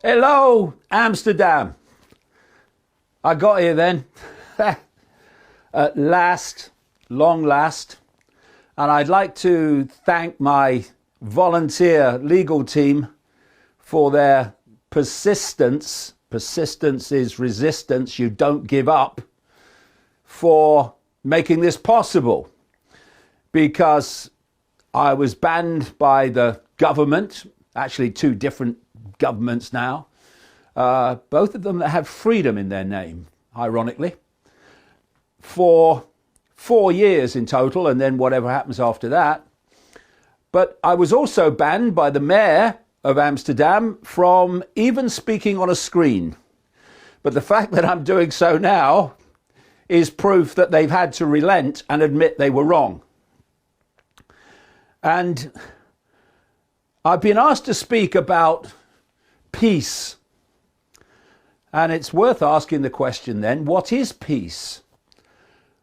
Hello, Amsterdam. I got here then. At last, long last. And I'd like to thank my volunteer legal team for their persistence. Persistence is resistance. You don't give up, for making this possible. Because I was banned by the government, actually two different governments now, both of them that have freedom in their name, ironically, for 4 years in total, and then whatever happens after that. But I was also banned by the mayor of Amsterdam from even speaking on a screen. But the fact that I'm doing so now is proof that they've had to relent and admit they were wrong. And I've been asked to speak about peace. And it's worth asking the question then, what is peace?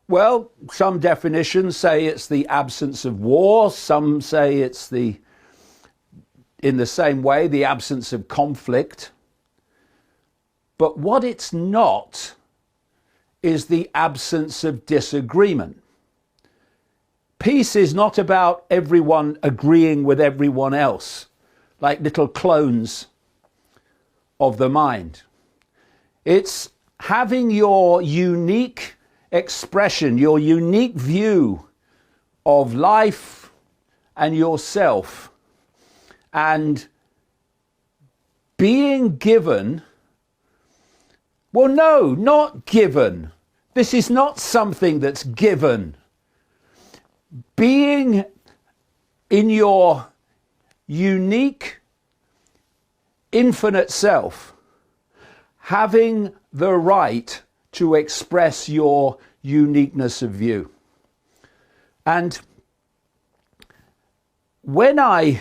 Well, some definitions say it's the absence of war. Some say it's in the same way, the absence of conflict. But what it's not is the absence of disagreement. Peace is not about everyone agreeing with everyone else, like little clones of the mind. It's having your unique expression, your unique view of life and yourself, and being given, well, no, not given. This is not something that's given. Being in your unique, infinite self, having the right to express your uniqueness of view. And when I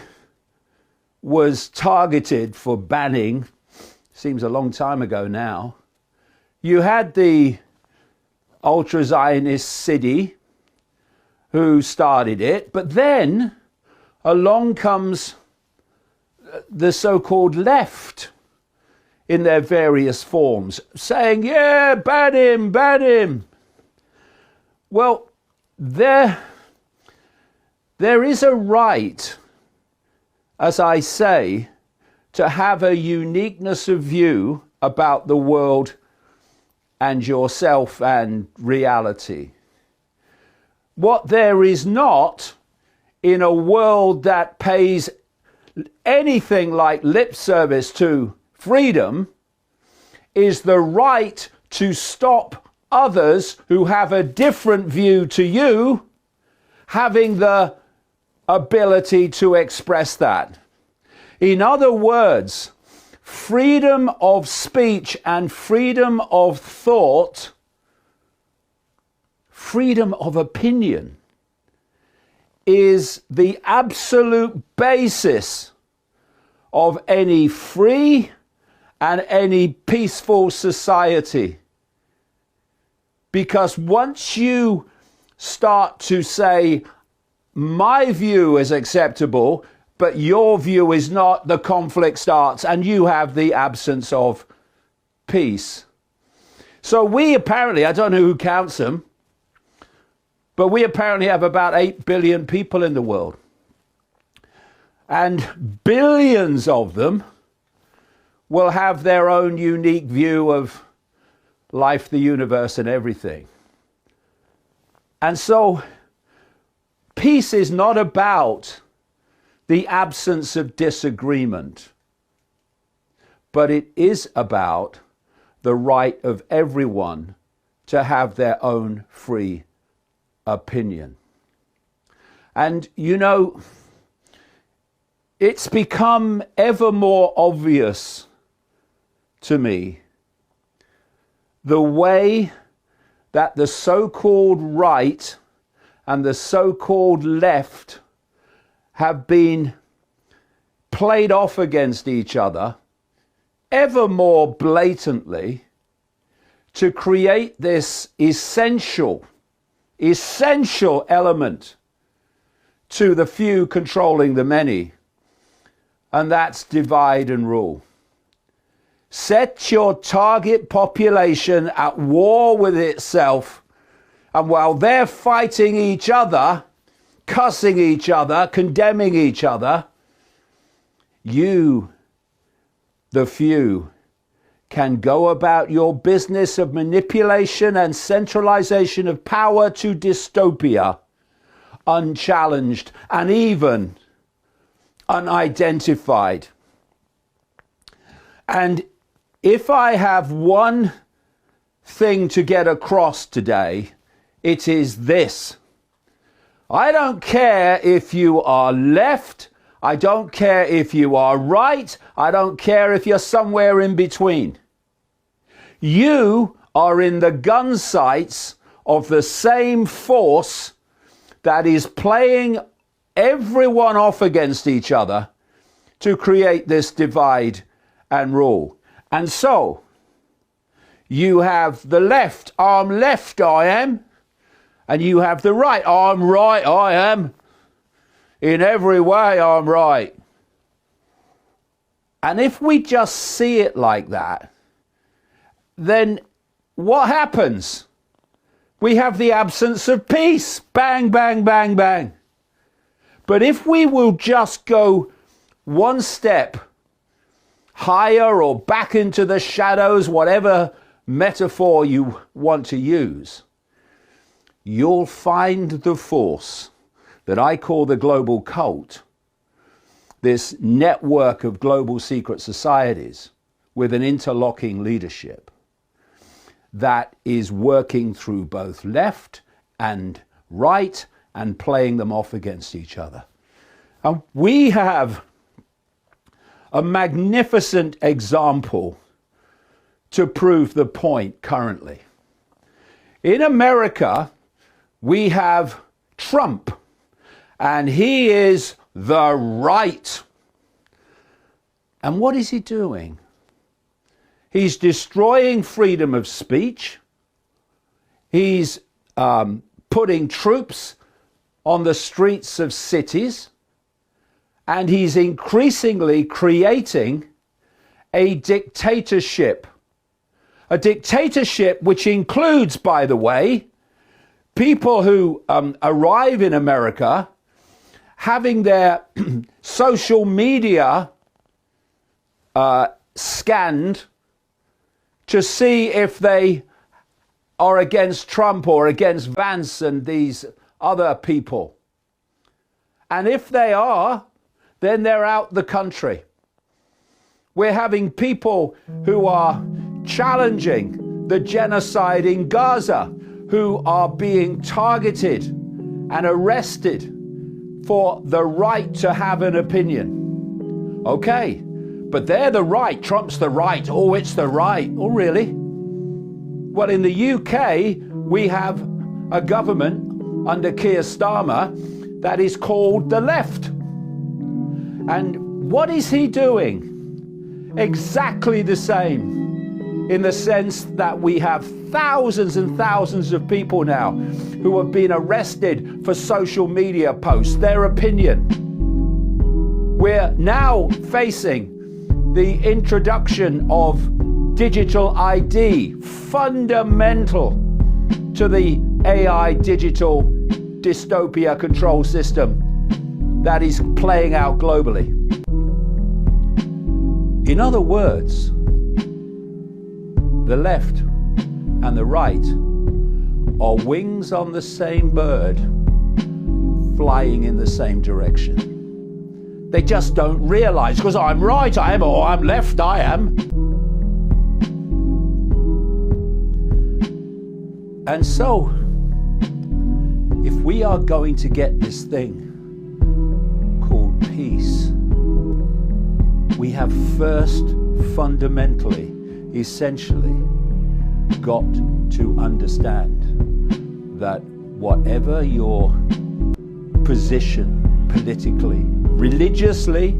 was targeted for banning, seems a long time ago now, you had the ultra-Zionist city who started it, but then along comes the so-called left in their various forms, saying, yeah, ban him, ban him. Well, there is a right, as I say, to have a uniqueness of view about the world and yourself and reality. What there is not in a world that pays anything like lip service to freedom is the right to stop others who have a different view to you having the ability to express that. In other words, freedom of speech and freedom of thought, freedom of opinion, is the absolute basis of any free and any peaceful society. Because once you start to say, my view is acceptable, but your view is not, the conflict starts and you have the absence of peace. So we apparently, I don't know who counts them, but we apparently have about 8 billion people in the world. And billions of them will have their own unique view of life, the universe, and everything. And so peace is not about the absence of disagreement, but it is about the right of everyone to have their own free opinion. And you know, it's become ever more obvious to me the way that the so-called right and the so-called left have been played off against each other ever more blatantly to create this essential element to the few controlling the many, and that's divide and rule. Set your target population at war with itself, and while they're fighting each other, cussing each other, condemning each other, you, the few, can go about your business of manipulation and centralization of power to dystopia, unchallenged and even unidentified. And if I have one thing to get across today, it is this. I don't care if you are left, I don't care if you are right, I don't care if you're somewhere in between. You are in the gun sights of the same force that is playing everyone off against each other to create this divide and rule. And so, you have the left, I'm left, I am, and you have the right, I'm right, I am. In every way, I'm right. And if we just see it like that, then what happens? We have the absence of peace. Bang, bang, bang, bang. But if we will just go one step higher or back into the shadows, whatever metaphor you want to use, you'll find the force that I call the global cult, this network of global secret societies with an interlocking leadership that is working through both left and right and playing them off against each other. And we have a magnificent example to prove the point currently. In America, we have Trump, and he is the right. And what is he doing? He's destroying freedom of speech. He's putting troops on the streets of cities. And he's increasingly creating a dictatorship. A dictatorship which includes, by the way, people who arrive in America having their social media scanned to see if they are against Trump or against Vance and these other people. And if they are, then they're out the country. We're having people who are challenging the genocide in Gaza, who are being targeted and arrested for the right to have an opinion. Okay, but they're the right. Trump's the right. Oh, it's the right. Oh, really? Well, in the UK, we have a government under Keir Starmer that is called the left. And what is he doing? Exactly the same, in the sense that we have thousands and thousands of people now who have been arrested for social media posts, their opinion. We're now facing the introduction of digital ID, fundamental to the AI digital dystopia control system that is playing out globally. In other words, the left and the right are wings on the same bird flying in the same direction. They just don't realize, because I'm right, I am, or I'm left, I am. And so, if we are going to get this thing called peace, we have first fundamentally, essentially, got to understand that whatever your position politically, religiously,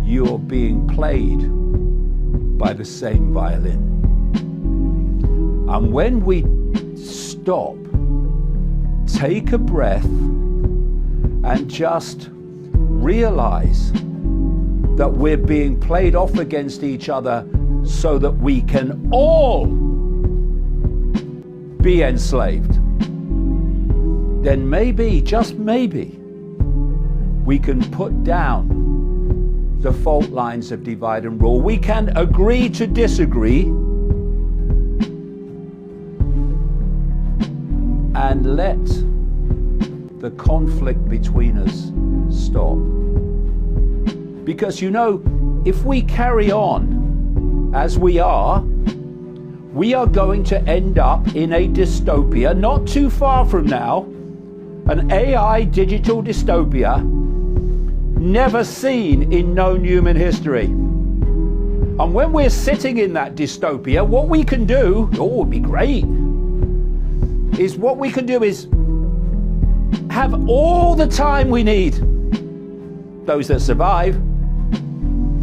you're being played by the same violin. And when we stop, take a breath, and just realize that we're being played off against each other so that we can all be enslaved, then maybe, just maybe, we can put down the fault lines of divide and rule. We can agree to disagree and let the conflict between us stop. Because, you know, if we carry on as we are going to end up in a dystopia not too far from now, an AI digital dystopia never seen in known human history. And when we're sitting in that dystopia, what we can do, oh, it'd be great, is what we can do is have all the time we need, those that survive,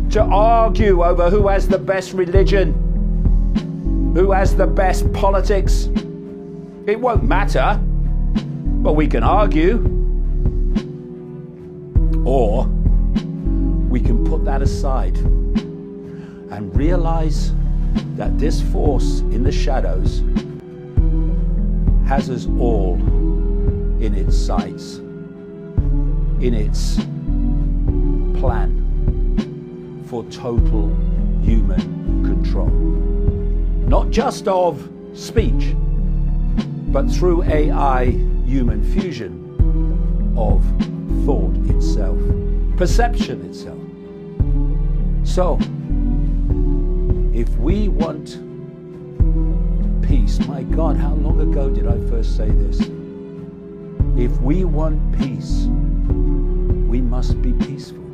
to argue over who has the best religion, who has the best politics. It won't matter, but we can argue. Or we can put that aside and realize that this force in the shadows has us all in its sights, in its plan for total human control. Not just of speech, but through AI human fusion of thought itself, perception itself. So, if we want peace, my God, how long ago did I first say this? If we want peace, we must be peaceful.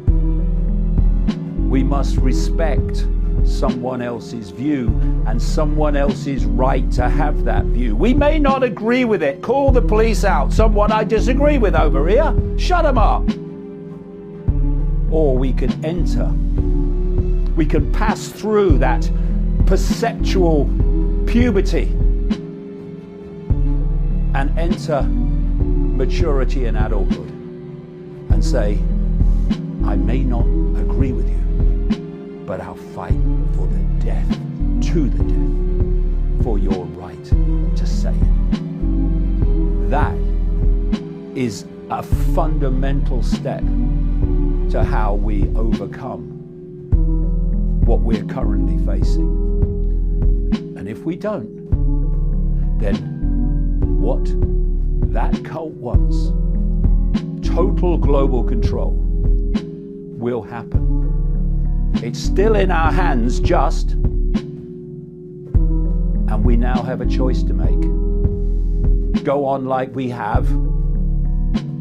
We must respect someone else's view and someone else's right to have that view. We may not agree with it. Call the police out. Someone I disagree with over here. Shut them up. Or we can enter. We can pass through that perceptual puberty and enter maturity and adulthood and say, I may not agree with you, but I'll fight for the death, to the death, for your right to say it. That is a fundamental step to how we overcome what we're currently facing. And if we don't, then what that cult wants, total global control, will happen. It's still in our hands, just, and we now have a choice to make. Go on like we have.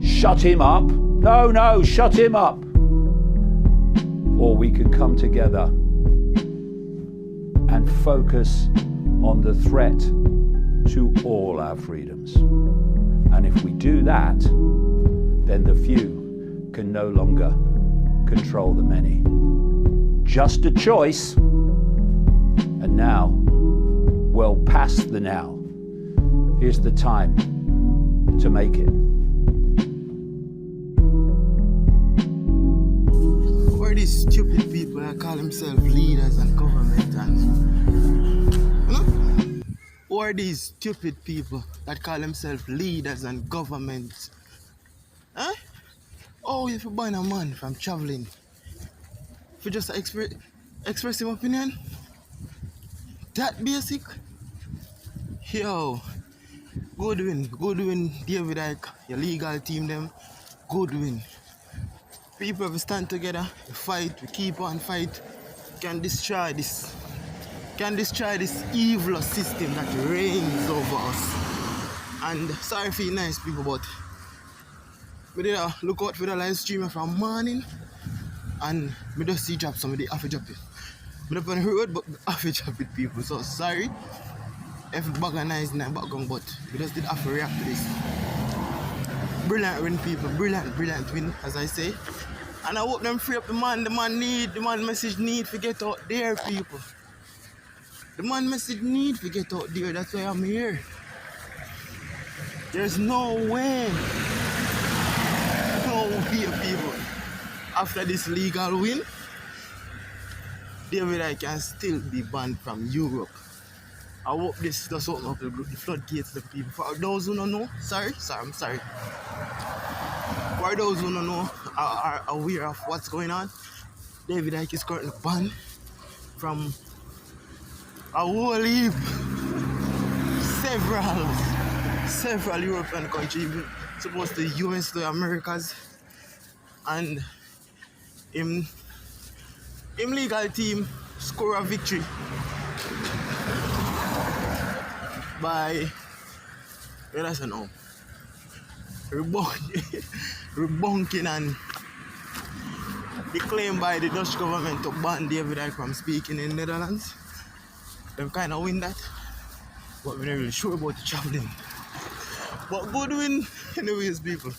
Shut him up. No, shut him up. Or we can come together and focus on the threat to all our freedoms. And if we do that, then the few can no longer control the many. Just a choice, and now, well past the now, here's the time to make it. Who are these stupid people that call themselves leaders and government and, you know? Who are these stupid people that call themselves leaders and government? Huh? Oh, if you ban a man from traveling, if you just express his opinion, that basic. Yo, good win, David Icke, your legal team them, good win. People have stand together, we fight, we keep on fight, can destroy this evil system that reigns over us. And sorry for you nice people, but we did a look out for the live streamer from morning, and me just see drop somebody have to drop it. Me up on the road, but I have to drop it, people. So sorry if the bag nice in the background, but we just did have to react to this. Brilliant win, people. Brilliant win, as I say. And I hope them free up the man. The man message need to get out there, people. The man message need to get out there. That's why I'm here. There's no way, people. After this legal win, David Icke can still be banned from Europe. I hope this does open up the floodgates to the people. For those who don't know, I'm sorry. For those who don't know, are aware of what's going on, David Icke is currently banned from a whole heap, several European countries, supposed to US, the Americas, and him legal team score a victory by, let us know, rebunking and declared by the Dutch government to ban David Icke from speaking in Netherlands. Them kind of win that, but we're not really sure about the traveling. But good win, anyways, people.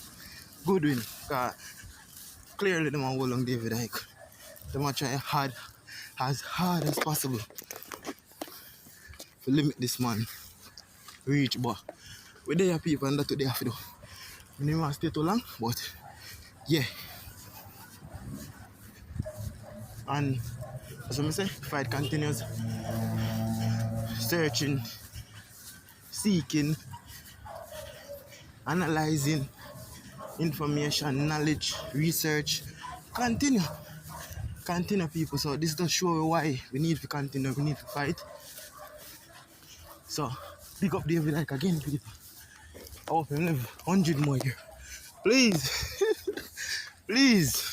Good win. Because clearly them are hold on David Icke. Them are trying as hard as possible to limit this man reach. But we're there, people, and that's what they have to do. We didn't want to stay too long, but yeah. And as I say, the fight continues. Searching, seeking, analyzing information, knowledge, research. Continue, people. So this does show why we need to continue, we need to fight. So pick up David Icke again, people. I hope him live 100 more years. Please, please.